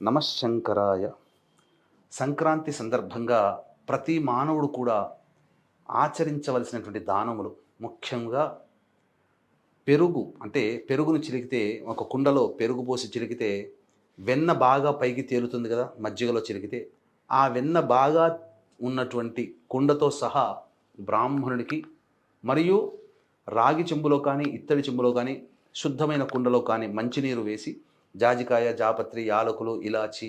నమశంకరాయ. సంక్రాంతి సందర్భంగా ప్రతి మానవుడు కూడా ఆచరించవలసినటువంటి దానములు ముఖ్యంగా పెరుగు. అంటే పెరుగును చిలికితే, ఒక కుండలో పెరుగు పోసి చిలికితే వెన్న బాగా పైకి తేలుతుంది కదా మజ్జిగలో చిలికితే. ఆ వెన్న బాగా ఉన్నటువంటి కుండతో సహా బ్రాహ్మణుడికి, మరియు రాగి చెంబులో కానీ ఇత్తడి చెంబులో కానీ శుద్ధమైన కుండలో కానీ మంచినీరు వేసి జాజికాయ, జాపత్రి, యాలకులు, ఇలాచి,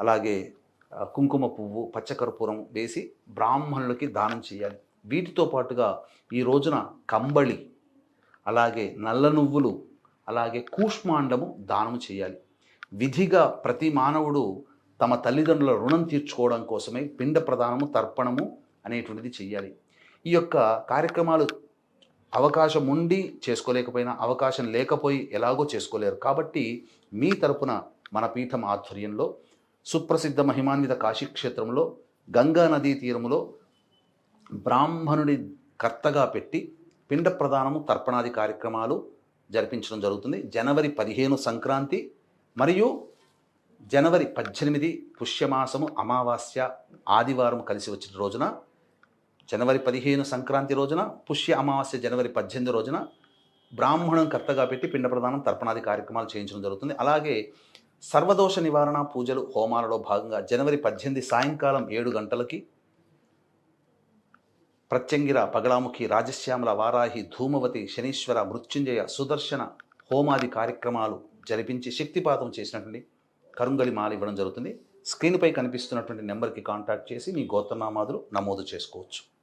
అలాగే కుంకుమ పువ్వు, పచ్చకర్పూరం వేసి బ్రాహ్మణులకి దానం చేయాలి. వీటితో పాటుగా ఈ రోజున కంబళి, అలాగే నల్ల నువ్వులు, అలాగే కూష్మాండము దానం చేయాలి. విధిగా ప్రతి మానవుడు తమ తల్లిదండ్రుల రుణం తీర్చుకోవడం కోసమే పిండ ప్రదానము, తర్పణము అనేటువంటిది చెయ్యాలి. ఈ యొక్క కార్యక్రమాలు అవకాశం ఉండి చేసుకోలేకపోయినా, అవకాశం లేకపోయి ఎలాగో చేసుకోలేరు. కాబట్టి మీ తరపున మన పీఠం ఆధ్వర్యంలో సుప్రసిద్ధ మహిమాన్విత కాశీక్షేత్రంలో గంగా నదీ తీరములో బ్రాహ్మణుడి కర్తగా పెట్టి పిండ ప్రదానము, తర్పణాది కార్యక్రమాలు జరిపించడం జరుగుతుంది. జనవరి 15 సంక్రాంతి మరియు జనవరి 18 పుష్యమాసము అమావాస్య ఆదివారం కలిసి వచ్చిన రోజున, జనవరి 15 సంక్రాంతి రోజున, పుష్య అమావాస్య జనవరి 18 రోజున బ్రాహ్మణం కర్తగా పెట్టి పిండ ప్రదానం, తర్పణాది కార్యక్రమాలు చేయించడం జరుగుతుంది. అలాగే సర్వదోష నివారణ పూజలు, హోమాలలో భాగంగా జనవరి 18 సాయంకాలం 7 గంటలకి ప్రత్యంగిర, పగడాముఖి, రాజశ్యామల, వారాహి, ధూమవతి, శనీశ్వర, మృత్యుంజయ, సుదర్శన హోమాది కార్యక్రమాలు జరిపించి శక్తిపాతం చేసినటువంటి కరుంగలి మాల ఇవ్వడం జరుగుతుంది. స్క్రీన్పై కనిపిస్తున్నటువంటి నెంబర్కి కాంటాక్ట్ చేసి మీ గోత్రనామాదులు నమోదు చేసుకోవచ్చు.